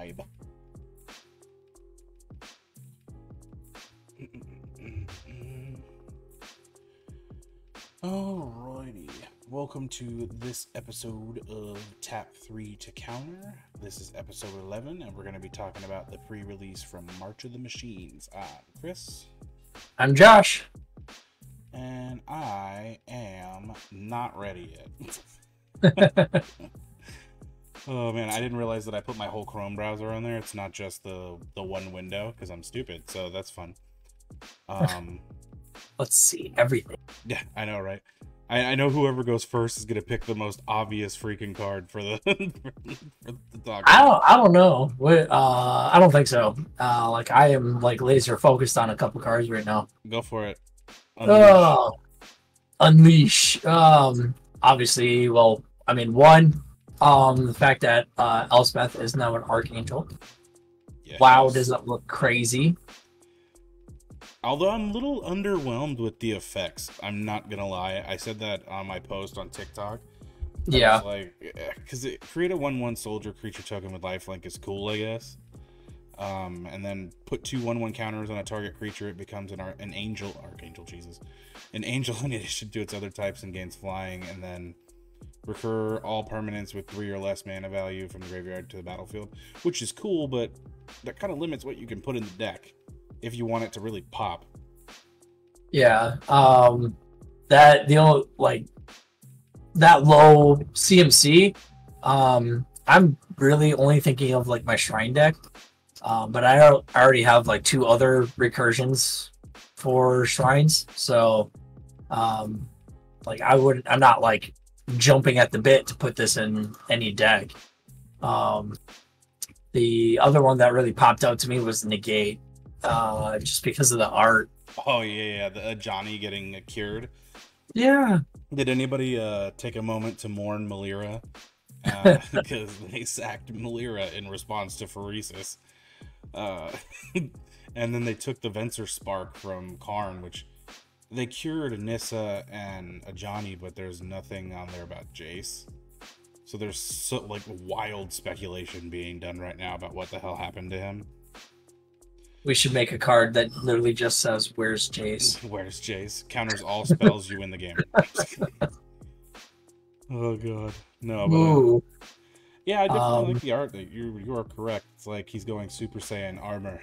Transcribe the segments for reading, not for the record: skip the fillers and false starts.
vibe. Alrighty, welcome to this episode of Tap 3 to Counter. This is episode 11, and we're going to be talking about the pre-release from March of the Machines. I'm Chris. I'm Josh. And I am not ready yet. Oh man, I didn't realize that I put my whole Chrome browser on there. It's not just the one window, because I'm stupid, so that's fun. Let's see everything. Yeah, I know, right? I know whoever goes first is gonna pick the most obvious freaking card for the for the dog. I don't know. I don't think so. Like I am like laser focused on a couple cards right now. Go for it. Unleash. Obviously, well, I mean, the fact that Elspeth is now an Archangel. Yes. Wow, does that look crazy? Although I'm a little underwhelmed with the effects, I'm not gonna lie. I said that on my post on TikTok. Yeah. Like, because create a 1/1 soldier creature token with lifelink is cool, I guess. And then put 2 1/1 counters on a target creature. It becomes an angel, an angel in addition to its other types and gains flying. And then recur all permanents with 3 or less mana value from the graveyard to the battlefield, which is cool, but that kind of limits what you can put in the deck if you want it to really pop. Yeah. That that low CMC. I'm really only thinking of like my Shrine deck. But I already have like 2 other recursions for Shrines, so like I'm not like jumping at the bit to put this in any deck. The other one that really popped out to me was Negate, just because of the art. Oh yeah, the Johnny getting cured. Yeah. Did anybody take a moment to mourn Melira? Because they sacked Melira in response to Pheresis. And then they took the Venser Spark from Karn, which they cured Nissa and Ajani, but there's nothing on there about Jace. So there's like wild speculation being done right now about what the hell happened to him. We should make a card that literally just says, "Where's Jace?" Where's Jace? Counters all spells you win the game. Oh god, no. But, yeah, I definitely like the art. You are correct. It's like he's going Super Saiyan armor.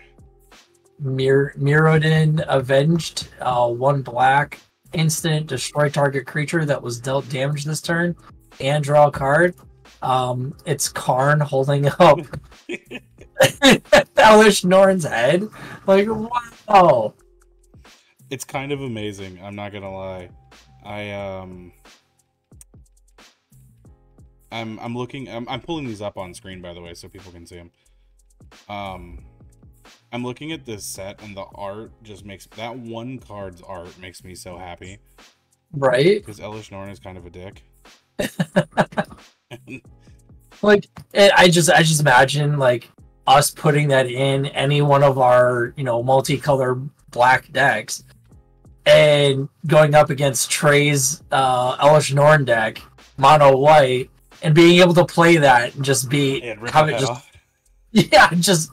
Mirrodin Avenged, 1 black, instant, destroy target creature that was dealt damage this turn, and draw a card. It's Karn holding up Elesh Norn's head. Like, wow. It's kind of amazing, I'm not gonna lie. I'm looking. I'm pulling these up on screen, by the way, so people can see them. I'm looking at this set, and the art just makes that one card's art makes me so happy. Right? Because Elesh Norn is kind of a dick. Like, I just imagine like us putting that in any one of our multicolored black decks, and going up against Trey's Elesh Norn deck, mono white. And being able to play that and just just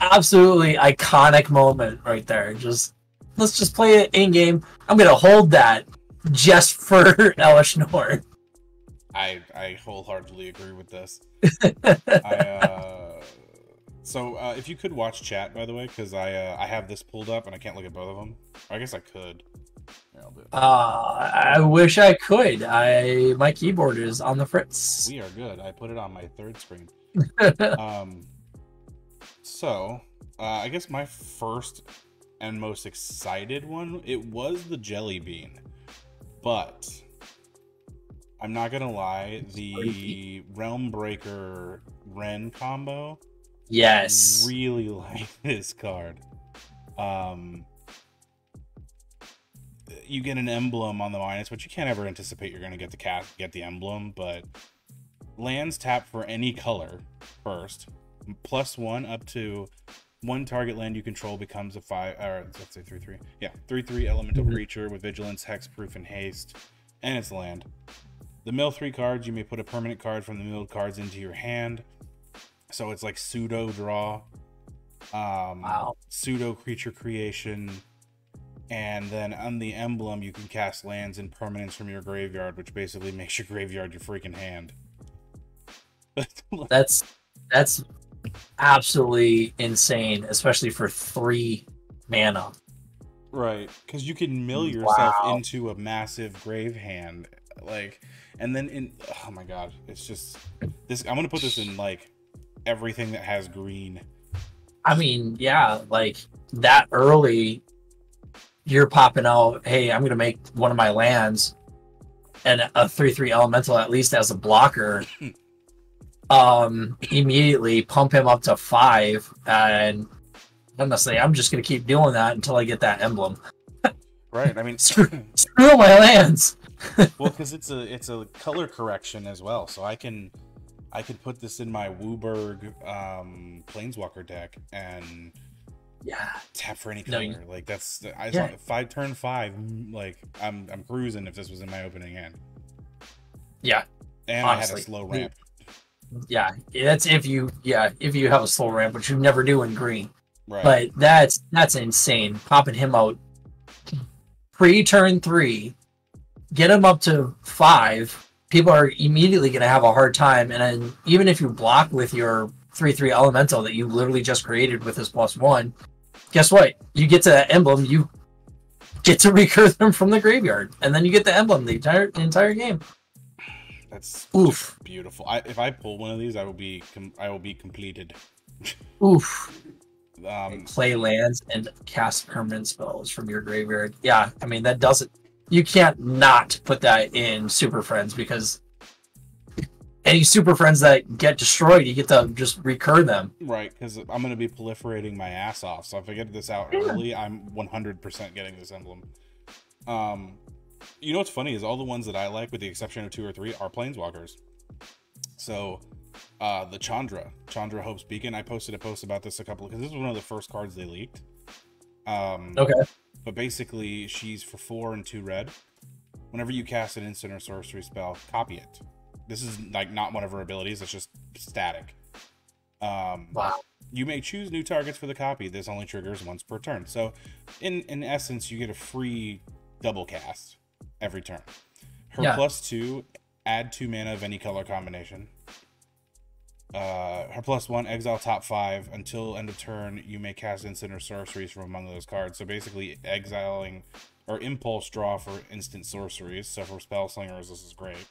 absolutely iconic moment right there. Let's just play it in game. I'm gonna hold that just for Elesh Norn. I wholeheartedly agree with this. So if you could watch chat, by the way, because I have this pulled up and I can't look at both of them. Or I guess I could. Here, I'll do it. I wish I could. My keyboard is on the fritz. We are good. I put it on my 3rd screen. So I guess my first and most excited one, it was the Jelly Bean, but I'm not gonna lie, the Realm Breaker Ren combo. Yes. I really like this card. You get an emblem on the minus, which you can't ever anticipate you're going to get the emblem, but lands tap for any color first, +1 up to 1 target land you control becomes a 5, or let's say 3/3. Yeah, 3/3 elemental creature with vigilance, hexproof, and haste, and it's land. The mill 3 cards, you may put a permanent card from the milled cards into your hand. So it's like pseudo draw, Wow. pseudo creature creation, and then on the emblem you can cast lands and permanents from your graveyard, which basically makes your graveyard your freaking hand. That's absolutely insane, especially for 3 mana. Right, because you can mill yourself Wow. into a massive grave hand, like, and then oh my god, it's just this. I'm gonna put this in like everything that has green. I mean, yeah, like that early, you're popping out, hey, I'm gonna make one of my lands and a 3/3 elemental at least as a blocker. Immediately pump him up to 5, and honestly, I'm just gonna keep doing that until I get that emblem. Right, I mean, Screw my lands. well, because it's a color correction as well, so I can put this in my Wooburg Planeswalker deck and Yeah. tap for any No, color. Like that's yeah. turn 5. Like I'm cruising if this was in my opening hand. Yeah. And Honestly, I had a slow ramp. Yeah, that's if you have a slow ramp, which you never do in green. Right. But that's insane. Popping him out pre-turn 3, get him up to 5. People are immediately going to have a hard time, and then even if you block with your 3/3 elemental that you literally just created with his +1, guess what? You get to that emblem, you get to recur them from the graveyard, and then you get the emblem the entire game. That's Oof. beautiful. If I pull one of these, I will be completed. Oof. Um, Play lands and cast permanent spells from your graveyard. Yeah, I mean that doesn't. You can't not put that in Super Friends, because any Super Friends that get destroyed, you get to just recur them. right, because I'm gonna be proliferating my ass off. So if I get this out early, I'm 100% getting this emblem. You know what's funny is all the ones that I like, with the exception of 2 or 3, are planeswalkers. So, the Chandra Hope's Beacon. I posted a post about this because this was one of the first cards they leaked. Okay. But basically, she's for 4 and 2 red. Whenever you cast an instant or sorcery spell, copy it. This is like not one of her abilities; it's just static. Wow. You may choose new targets for the copy. This only triggers once per turn. So, in essence, you get a free double cast every turn. Her +2, add 2 mana of any color combination. Her +1, exile top 5 until end of turn. You may cast instant or sorceries from among those cards. So basically, exiling or impulse draw for instant sorceries. So for spell slingers, this is great.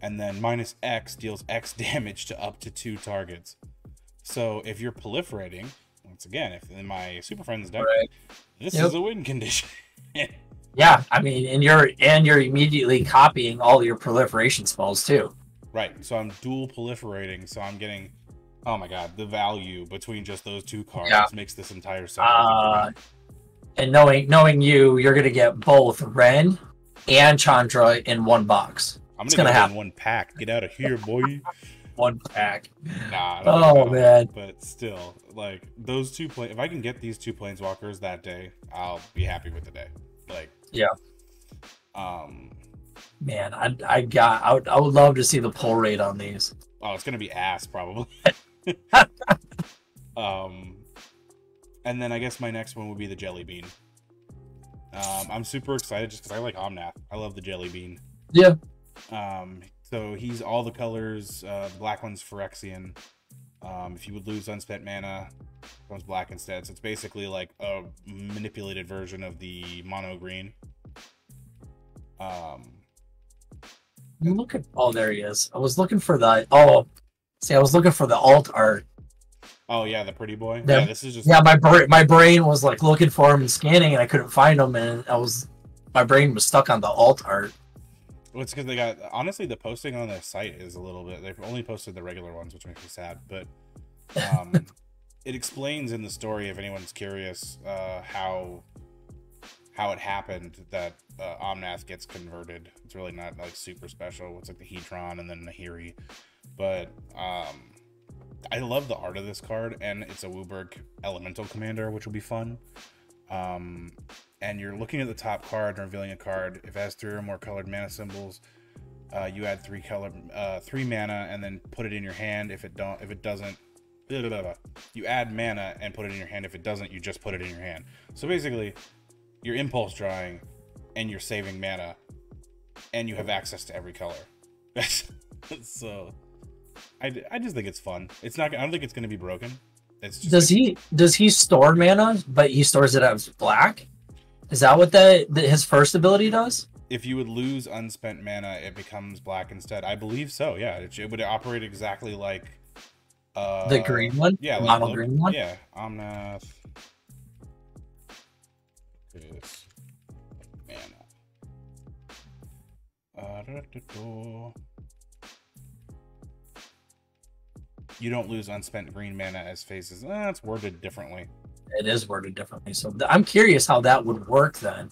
And then -X deals X damage to up to 2 targets. So if you're proliferating, once again, if in my Super Friends deck, this is a win condition. Yeah, I mean, and you're immediately copying all your proliferation spells too. Right, so I'm dual proliferating, so I'm getting, oh my god, the value between just those 2 cards makes this entire set. And knowing you're gonna get both Ren and Chandra in one box. I'm gonna get in one pack. Get out of here, boy. One pack. Nah. Oh man. But still, like those 2 if I can get these 2 planeswalkers that day, I'll be happy with the day. Like, yeah. Man, I would love to see the pull rate on these. Oh, it's gonna be ass probably. And then I guess my next one would be the Jelly Bean. I'm super excited just because I like Omnath. I love the Jelly Bean. Yeah. So he's all the colors. The black one's Phyrexian. If you would lose unspent mana, it comes black instead. So it's basically like a manipulated version of the mono green. Look at there he is. I was looking for the I was looking for the alt art. Oh yeah, the pretty boy. Yeah, this is just my brain was like looking for him and scanning, and I couldn't find him, and my brain was stuck on the alt art. Well, it's because they got, honestly, the posting on their site is a little bit, they've only posted the regular ones, which makes me sad, but it explains in the story, if anyone's curious, how it happened that Omnath gets converted. It's really not like super special. It's like the Hedron and then Nahiri, but I love the art of this card, and it's a Wooburg Elemental Commander, which will be fun. And you're looking at the top card and revealing a card. If it has 3 or more colored mana symbols, You add 3 mana, and then put it in your hand. If it doesn't, blah, blah, blah, blah. You add mana and put it in your hand. If it doesn't, you just put it in your hand. So basically, you're impulse drawing, and you're saving mana, and you have access to every color. So, I just think it's fun. It's not. I don't think it's going to be broken. It's just does he store mana, but he stores it as black? Is that what his first ability does? If you would lose unspent mana, it becomes black instead. I believe so. Yeah, it would operate exactly like the green one. Yeah, mono green one. Yeah, Omnath. Mana. You don't lose unspent green mana as phases. It's worded differently. It is worded differently. So I'm curious how that would work then.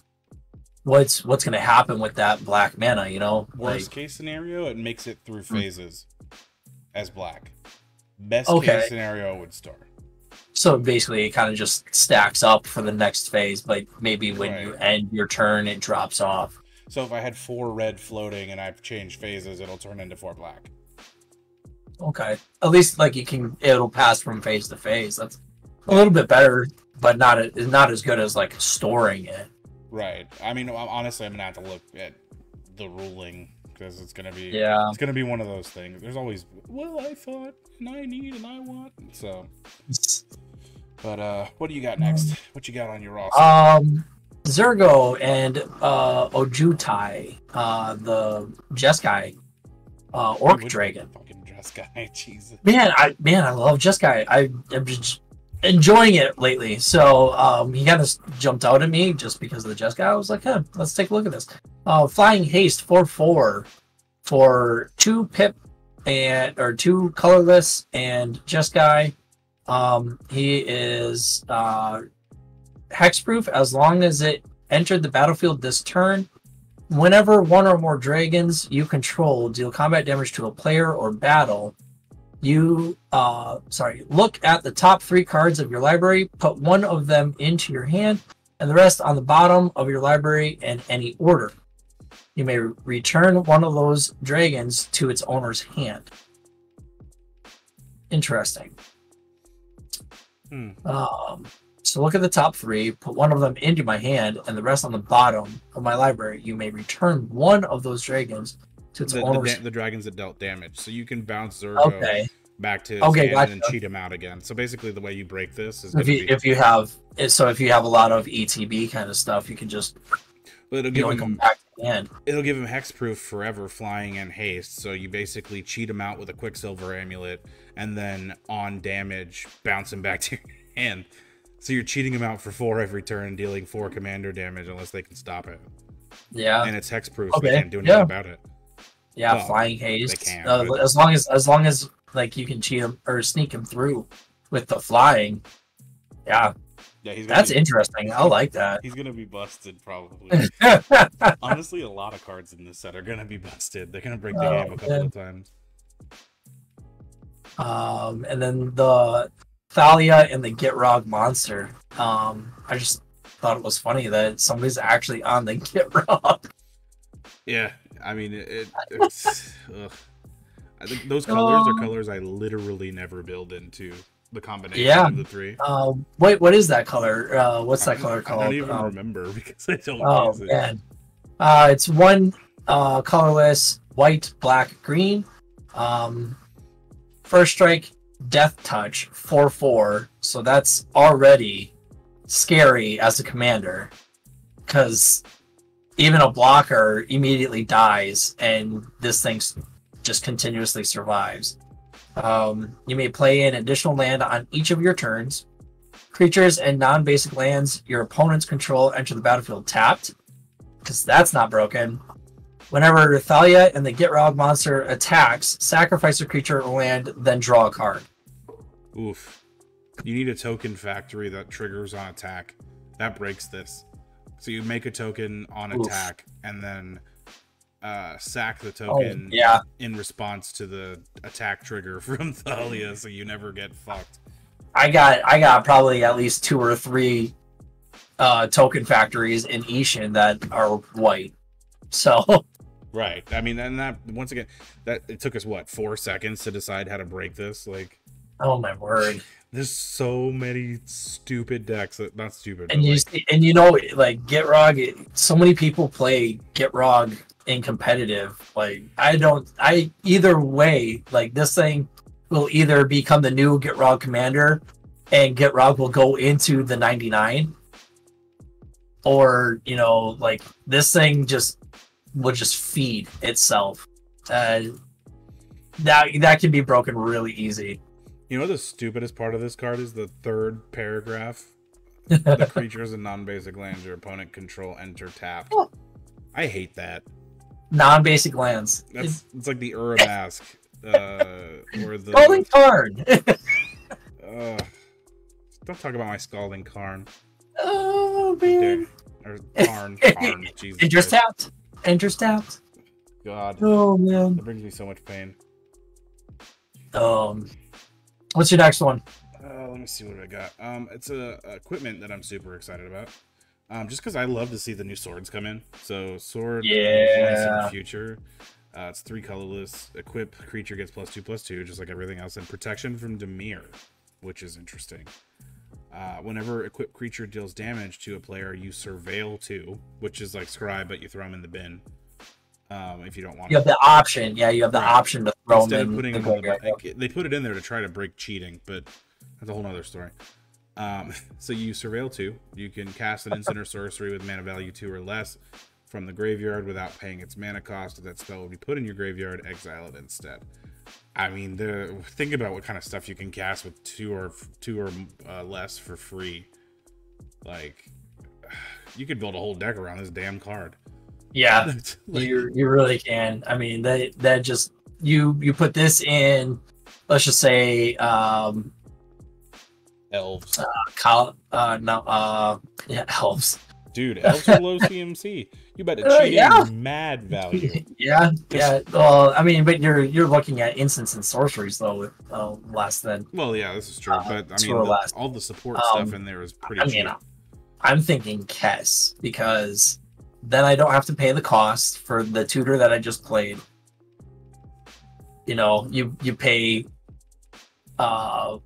What's going to happen with that black mana, you know? Worst case scenario, it makes it through phases as black. Best case scenario would store. So basically it kind of just stacks up for the next phase, but maybe when you end your turn, it drops off. So if I had 4 red floating and I've changed phases, it'll turn into 4 black. Okay. At least like it'll pass from phase to phase. That's a little bit better, but not as good as like storing it. Right. I mean, honestly, I'm gonna have to look at the ruling because it's gonna be it's gonna be one of those things. There's always I thought and I need and I want. So, but what do you got next? What you got on your roster? Zergo and Ojutai, the Jeskai, Orc Dragon. Fucking Jeskai, Jesus. Man, I love Jeskai. I'm just enjoying it lately. So he kind of jumped out at me just because of the Jeskai. I was like, let's take a look at this. Flying Haste 4/4 for 2 pip or 2 colorless and Jeskai. He is hexproof as long as it entered the battlefield this turn. Whenever 1 or more dragons you control deal combat damage to a player or battle, you look at the top 3 cards of your library, put 1 of them into your hand, and the rest on the bottom of your library in any order. You may return 1 of those dragons to its owner's hand. Interesting. So look at the top 3, put 1 of them into my hand, and the rest on the bottom of my library. You may return 1 of those dragons to its owner's the dragons that dealt damage. So you can bounce Zergo back to his hand and then cheat him out again. So basically the way you break this is if you have a lot of ETB kind of stuff, you can just it'll give him back to the hand. It'll give him hexproof forever, flying and haste. So you basically cheat him out with a Quicksilver amulet and then on damage bounce him back to your hand. So you're cheating him out for 4 every turn, dealing 4 commander damage unless they can stop it. Yeah. And it's hexproof, so they can't do anything about it. Yeah, well, flying haste. They can, as long as like you can cheat him or sneak him through with the flying. Yeah. Yeah, that's interesting. I like that. He's gonna be busted probably. Honestly, a lot of cards in this set are gonna be busted. They're gonna break the game a couple of times. And then the Thalia and the Gitrog monster. I just thought it was funny that somebody's actually on the Gitrog. Yeah, I mean it's I think those colors are colors I literally never build into the combination of the 3. What is that color? What's that color called? I don't even remember because I don't use it. Man. It's 1 colorless, white, black, green. First strike, Death Touch 4/4. So that's already scary as a commander, because even a blocker immediately dies and this thing just continuously survives. You may play an additional land on each of your turns. Creatures and non-basic lands your opponents control enter the battlefield tapped, because that's not broken. Whenever Thalia and the Gitrog monster attacks, sacrifice a creature or land, then draw a card. Oof. You need a token factory that triggers on attack. That breaks this. So you make a token on attack and then sack the token in response to the attack trigger from Thalia, so you never get fucked. I got probably at least 2 or 3 token factories in Ishin that are white. So Right. I mean, and that once again, that it took us what 4 seconds to decide how to break this. Like, Oh my word! there's so many stupid decks that not stupid, And but you like, see, and you know, like Gitrog, so many people play Gitrog in competitive. Like I either way, like this thing will either become the new Gitrog commander, and Gitrog will go into the 99, or like this thing just will just feed itself. That can be broken really easy. you know, the stupidest part of this card is the third paragraph. The creatures and non-basic lands your opponent control enter tapped. Oh. I hate that. Non-basic lands. It's like the Urabask, or the Scalding Tarn. Don't talk about my Scalding Karn. Oh man. Or Karn. Jesus. Enters tapped. Enters tapped. God. Oh man. That brings me so much pain. What's your next one? Let me see what I got. It's a equipment that I'm super excited about. Just because I love to see the new swords come in. So sword, nice in the future. It's 3 colorless. Equip creature gets +2/+2, just like everything else, and protection from Dimir, which is interesting. Whenever equipped creature deals damage to a player, you surveil 2, which is like Scribe, but you throw them in the bin. If you don't want. You have the option. Yeah, you have the option to throw Instead them of in putting the them in the, graveyard. they put it in there to try to break cheating, but that's a whole nother story. So you surveil 2. You can cast an instant or sorcery with mana value 2 or less from the graveyard without paying its mana cost. If that spell will be put in your graveyard, exile it instead. I mean, think about what kind of stuff you can cast with 2 or less for free. Like, you could build a whole deck around this damn card. Yeah, Like, you really can. I mean, that just you put this in. Let's just say elves. Yeah, elves. Dude, elves are low CMC. You bet cheating yeah. mad value. Yeah. Well, I mean, but you're looking at instants and sorceries though with less than. Well, yeah, this is true, but I mean, all the support stuff in there is pretty cheap. I'm thinking Kess because then I don't have to pay the cost for the tutor that I just played. You pay for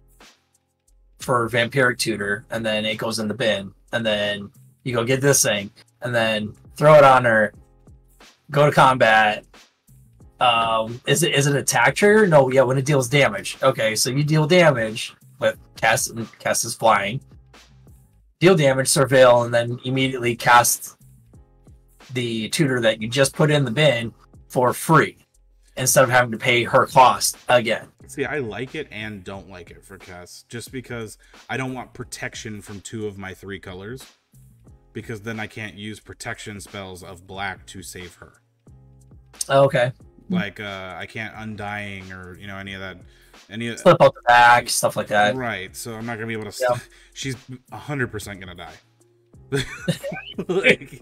Vampiric Tutor, and then it goes in the bin, and then you go get this thing, and then throw it on her, go to combat. Is it attack trigger? No, yeah, when it deals damage. Okay, so you deal damage with Kess, and Kess is flying. Deal damage, surveil, and then immediately cast the tutor that you just put in the bin for free instead of having to pay her cost again. See, I like it and don't like it for Kess, just because I don't want protection from 2 of my 3 colors, because then I can't use protection spells of black to save her. Okay. Like, I can't Undying or, any of that. Slip out the back, stuff like that. Right, so I'm not going to be able to... Yeah. She's 100% going to die. Like...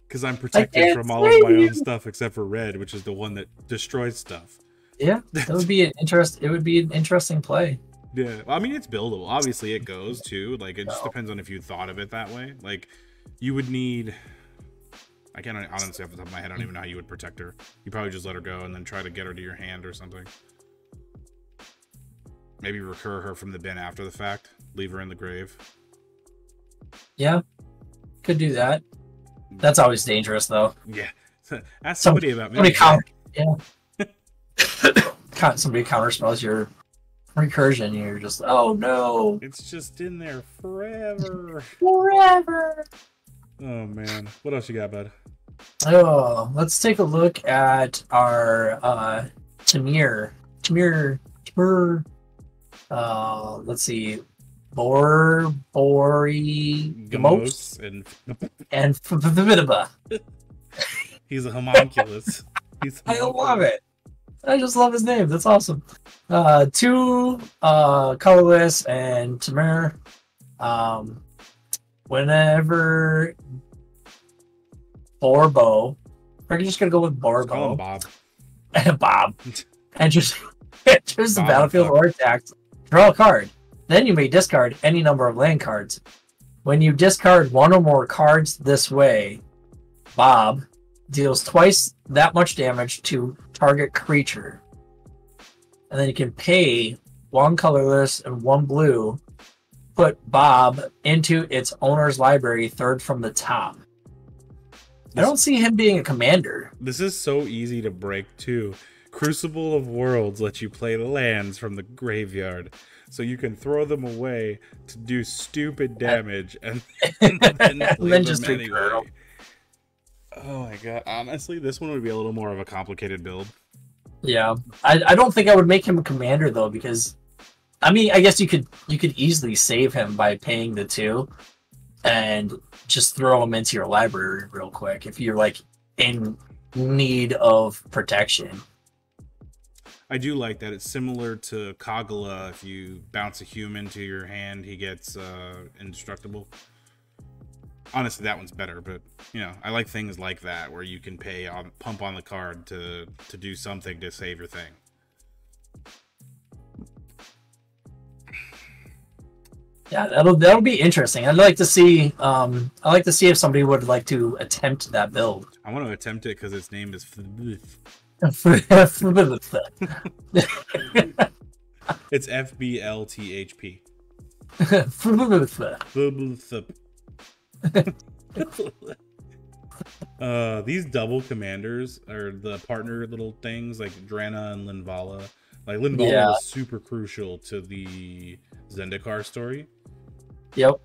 Because I'm protected from all of my own stuff except for red, which is the one that destroys stuff. Yeah, that would be It would be an interesting play. Yeah, well, I mean, it's buildable. Obviously, it goes too. Like, it just depends on if you thought of it that way. Like, you would need. I can't honestly off the top of my head. I don't even know how you would protect her. You probably just let her go and then try to get her to your hand or something. Maybe recur her from the bin after the fact. Leave her in the grave. Yeah, could do that. That's always dangerous, though. Yeah. Ask somebody about me. Somebody counterspells your recursion, and you're just, oh no. It's just in there forever. Forever. Oh, man. What else you got, bud? Oh, let's take a look at our Tamir. Let's see. Borborygamos and Fibidaba. He's a homunculus. I love it. I just love his name. That's awesome. 2 colorless and Tamir. Whenever Borbo, we're just gonna go with Borbo. Call him Bob. Bob. And just choose the battlefield or attack. Draw a card. Then you may discard any number of land cards. When you discard 1 or more cards this way, Bob, deals twice that much damage to target creature. And then you can pay 1 colorless and 1 blue, put Bob into its owner's library, 3rd from the top. I don't see him being a commander. This is so easy to break too. Crucible of Worlds lets you play lands from the graveyard, so you can throw them away to do stupid damage and then just them anyway. Oh my god! Honestly, this one would be a little more of a complicated build. Yeah, I don't think I would make him a commander though, because I mean, I guess you could easily save him by paying the 2 and just throw him into your library real quick if you're like in need of protection. I do like that. It's similar to Kagula. If you bounce a human to your hand, he gets indestructible. Honestly, that one's better, but you know, I like things like that where you can pay pump on the card to do something to save your thing. Yeah, that'll be interesting. I'd like to see if somebody would like to attempt that build. I want to attempt it because its name is it's FBLTHP. These double commanders are the partner little things like Drana and Linvala. Like Linvala is super crucial to the Zendikar story. Yep.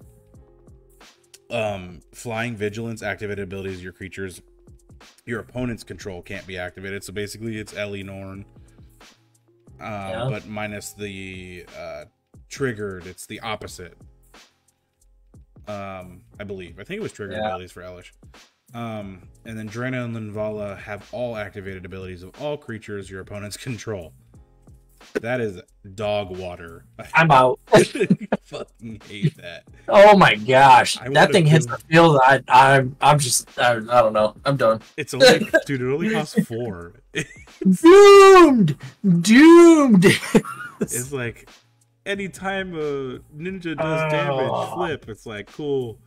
Flying Vigilance activated abilities your opponent's control can't be activated. So basically it's Ellie Norn. But minus the triggered, it's the opposite. I believe. I think it was triggered abilities for Elish. And then Drana and Linvala have all activated abilities of all creatures your opponents control. That is dog water. I'm out. I fucking hate that. Oh my gosh. That thing hits the field. I'm just I don't know. I'm done. It's only dude, it only costs 4. Doomed! It's like anytime a ninja does damage, flip. It's like cool.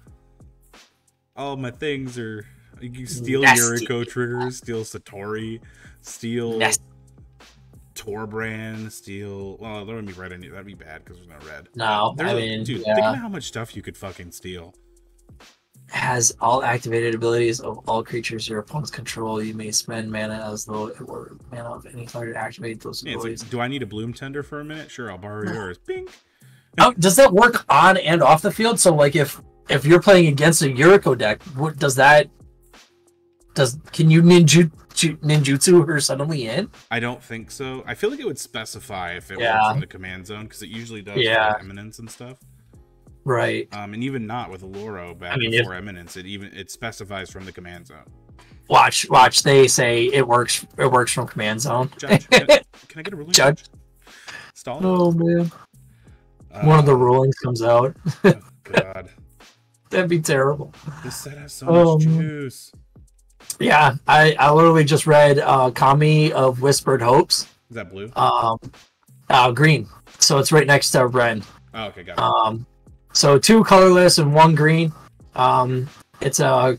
All my things are you steal Yuriko triggers, steal Satori, steal Torbrand, steal. Well, there wouldn't be red in it. That'd be bad because there's no red. No, I mean, dude, think of how much stuff you could fucking steal. Has all activated abilities of all creatures your opponents control. You may spend mana as though it were mana of any color to activate those abilities. Like, do I need a Bloom Tender for a minute? Sure, I'll borrow yours. Bing. Does that work on and off the field? So, like, if you're playing against a Yuriko deck, what does that? Can you ninjutsu her suddenly in? I don't think so. I feel like it would specify if it were from the command zone because it usually does for Eminence and stuff. Right. And even not with Aloro back before Eminence, it specifies from the command zone. Watch. They say it works from command zone. Judge, can I get a ruling? Judge. Stalin? Oh man. One of the rulings comes out. Oh, God. That'd be terrible. This set has so much juice. Yeah, I literally just read Kami of Whispered Hopes. Is that blue? Green. So it's right next to red. Oh, okay, got it. So 2 colorless and 1 green. It's a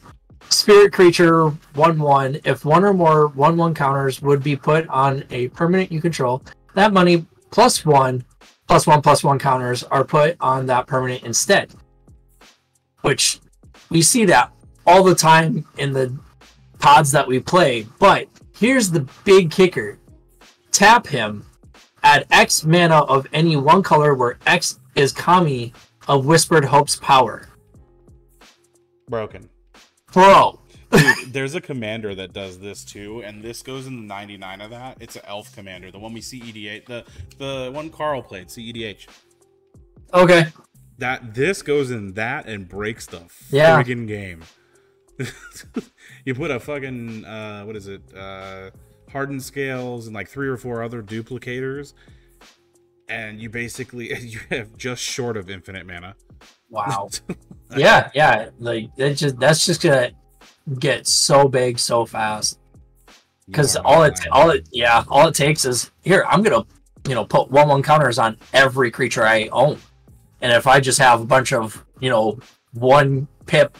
spirit creature 1/1. If 1 or more 1/1 counters would be put on a permanent you control, that money +1, +1/+1 counters are put on that permanent instead. Which we see that all the time in the pods that we play. But here's the big kicker. Tap him, add X mana of any 1 color where X is Kami of Whispered Hope's power. Broken. Bro. Dude, there's a commander that does this too, and this goes in the 99 of that. It's an elf commander, the one we CEDH, the one Carl played, CEDH. Okay. This goes in that and breaks the friggin' game. You put a fucking hardened scales and like 3 or 4 other duplicators, and you have just short of infinite mana. Wow. yeah. Like that's just gonna get so big so fast. Because all it takes is here. I'm gonna put 1/1 counters on every creature I own, and if I just have a bunch of 1 pip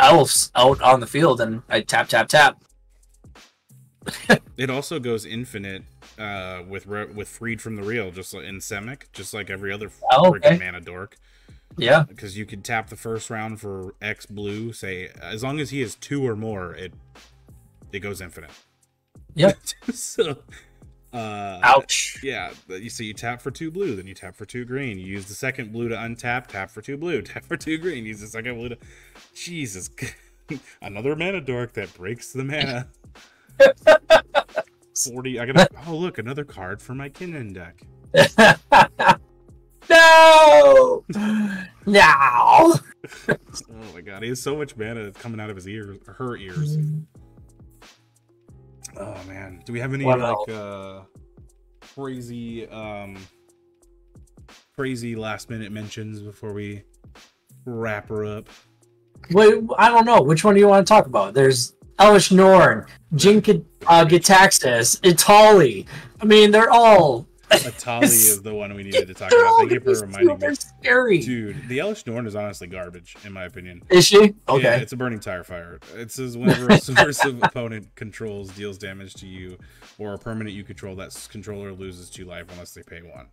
elves out on the field and I tap It also goes infinite with Freed from the Real, just like in Semic, just like every other Oh, freaking okay. mana dork. Yeah. Because you could tap the first round for X blue, say as long as he has 2 or more, it goes infinite. Yep. So, Ouch. yeah. So you tap for 2 blue, then you tap for 2 green. You use the second blue to untap, tap for 2 blue, tap for 2 green. Use the second blue to. Jesus, another mana dork that breaks the mana. 40. I gotta. Oh look, another card for my Kinnan deck. No. No. Oh my god, he has so much mana coming out of his ears, or her ears. Oh man, do we have any crazy crazy last minute mentions before we wrap her up? Wait, I don't know. Which one do you want to talk about? There's Elish Norn, Gitaxis, Itali. I mean, they're all. Atali is the one we needed to talk about. Thank you for reminding me. Scary. Dude, the Elish Norn is honestly garbage, in my opinion. Is she? Okay. Yeah, it's a burning tire fire. It says whenever a subversive opponent controls deals damage to you, or a permanent you control, that controller loses 2 life unless they pay 1.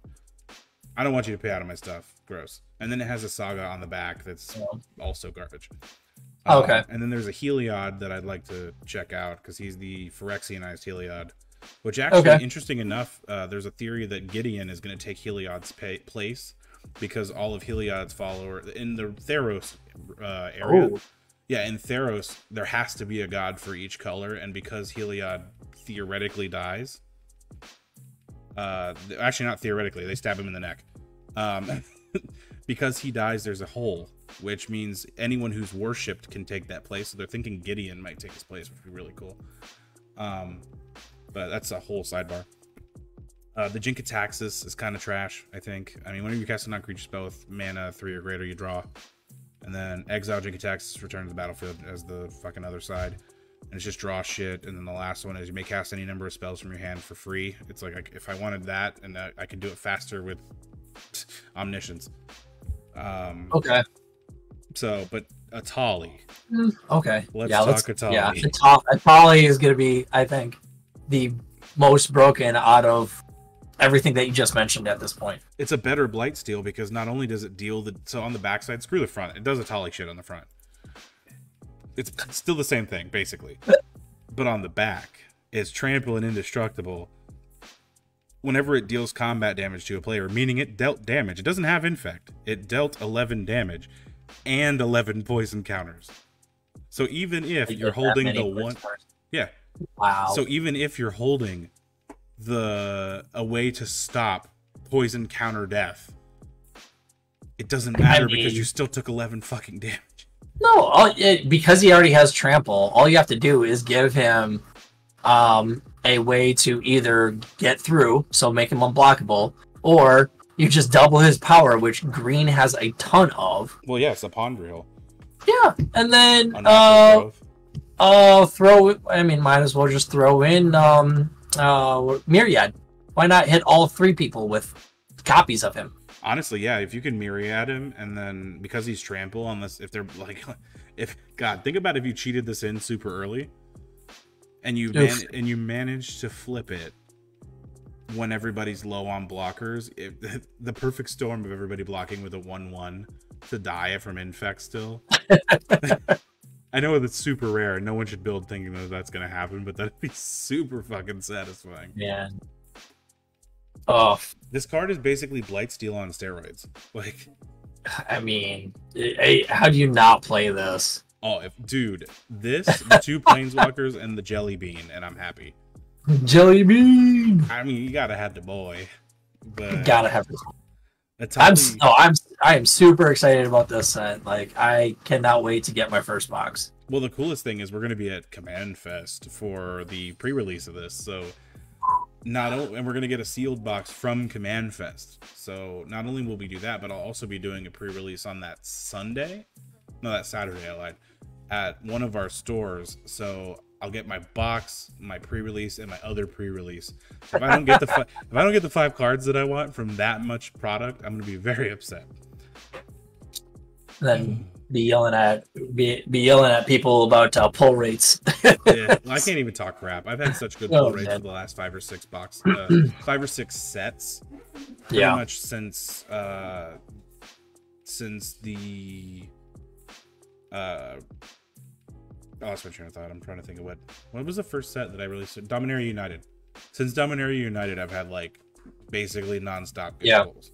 I don't want you to pay out of my stuff. Gross. And then it has a Saga on the back that's also garbage. Okay. And then there's a Heliod that I'd like to check out because he's the Phyrexianized Heliod. Which actually, interesting enough, there's a theory that Gideon is going to take Heliod's place because all of Heliod's followers in the Theros area. Oh. Yeah, in Theros, there has to be a god for each color, and because Heliod theoretically dies, actually not theoretically, they stab him in the neck. Because he dies, there's a hole, which means anyone who's worshipped can take that place. So they're thinking Gideon might take his place, which would be really cool. But that's a whole sidebar. The Jin-Gitaxias is kind of trash, I think. I mean, whenever you cast a non-creature spell with mana 3 or greater, you draw. And then exile Jin-Gitaxias, return to the battlefield as the fucking other side. And it's just draw shit. And then the last one is you may cast any number of spells from your hand for free. It's like if I wanted that, and I could do it faster with Omniscience. Okay. So, but Atali. Okay. Let's talk Atali. Yeah, Atali is going to be, I think, the most broken out of everything that you just mentioned at this point. It's a better Blightsteel because not only does it deal so on the backside, screw the front. It does Atali shit on the front. It's still the same thing, basically. But on the back, it's trample and indestructible. Whenever it deals combat damage to a player, meaning it dealt damage. It doesn't have infect. It dealt 11 damage and 11 poison counters. So even if you're holding the one... Yeah. Wow. So even if you're holding a way to stop poison counter death, it doesn't matter because you still took 11 fucking damage. No, because he already has trample, all you have to do is give him a way to either get through, so make him unblockable, or you just double his power, which green has a ton of. Well, yeah, it's a Pondriel. Yeah, and then might as well just throw in Myriad. Why not hit all 3 people with copies of him? Honestly, yeah, if you can Myriad him, and then because he's trample, if they're like, think about if you cheated this in super early, and you manage to flip it when everybody's low on blockers, the perfect storm of everybody blocking with a 1/1 to die from infect still. I know that's super rare. No one should build thinking that that's going to happen, but that'd be super fucking satisfying. Yeah. Oh. This card is basically Blightsteel on steroids. Like, I mean, how do you not play this? Oh, dude, the 2 planeswalkers and the jelly bean, and I'm happy. Jelly bean. I mean, you gotta have the boy, but you gotta have this. I am super excited about this set. Like, I cannot wait to get my first box. Well, the coolest thing is we're gonna be at Command Fest for the pre-release of this, so and we're gonna get a sealed box from Command Fest. So not only will we do that, but I'll also be doing a pre-release on that Saturday. I lied. At one of our stores, so I'll get my box, my pre-release, and my other pre-release. So if I don't get the 5 cards that I want from that much product, I'm gonna be very upset. and then be yelling at people about pull rates. Yeah, well, I can't even talk crap. I've had such good pull rates for the last 5 or 6 5 or 6 sets, pretty much since the oh, that's my train of thought. I'm trying to think of what was the first set that I released? Dominaria United. Since Dominaria United, I've had like basically nonstop good pulls.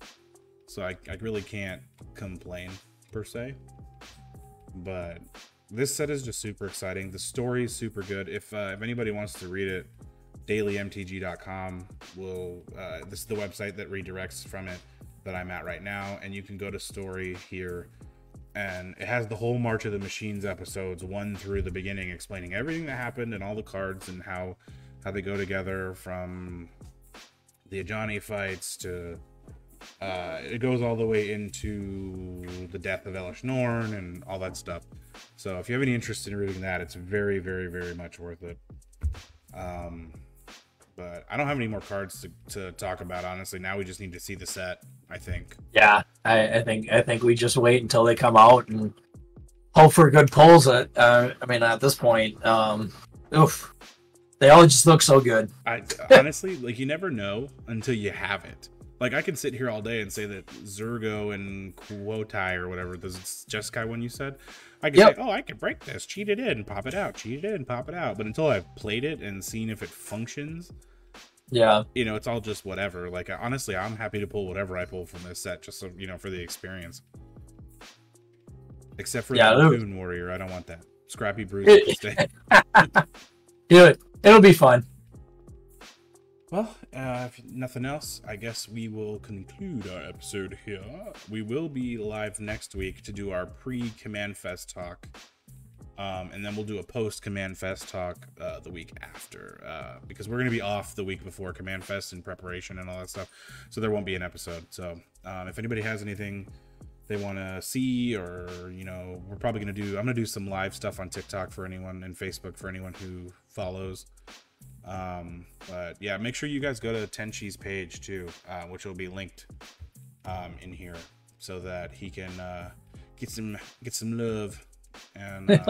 So I really can't complain per se. But this set is just super exciting. The story is super good. If anybody wants to read it, dailymtg.com will this is the website that redirects from it that I'm at right now, and you can go to story here, and it has the whole March of the Machines episodes 1 through the beginning, explaining everything that happened and all the cards and how they go together, from the Ajani fights to it goes all the way into the death of Elish Norn and all that stuff. So if you have any interest in reading that, it's very, very, very much worth it. But I don't have any more cards to talk about, honestly. Now we just need to see the set, I think. Yeah, I think we just wait until they come out and hope for good pulls. I mean, at this point, oof, they all just look so good. I honestly, like, you never know until you have it. Like, I can sit here all day and say that Zurgo and Quotai or whatever, the Jeskai one you said, I can say, oh, I can break this, cheat it in, pop it out, cheat it in, pop it out. But until I've played it and seen if it functions, yeah, you know, it's all just whatever. Like, honestly, I'm happy to pull whatever I pull from this set, just so, you know, for the experience. Except for the Raccoon Warrior, I don't want that. Scrappy Bruise. Do it. It'll be fun. Well, if nothing else, I guess we will conclude our episode here. We will be live next week to do our pre-Command Fest talk. And then we'll do a post-Command Fest talk the week after. Because we're going to be off the week before Command Fest in preparation and all that stuff. So there won't be an episode. So if anybody has anything they want to see, or, you know, we're probably going to do... I'm going to do some live stuff on TikTok for anyone, and Facebook for anyone who follows. But yeah, make sure you guys go to Tenchi's page too, which will be linked in here, so that he can get some love. And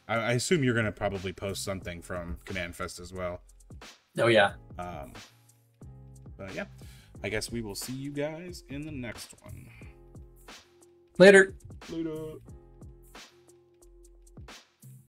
I assume you're gonna probably post something from Command Fest as well. Oh yeah. But yeah, I guess we will see you guys in the next one. Later.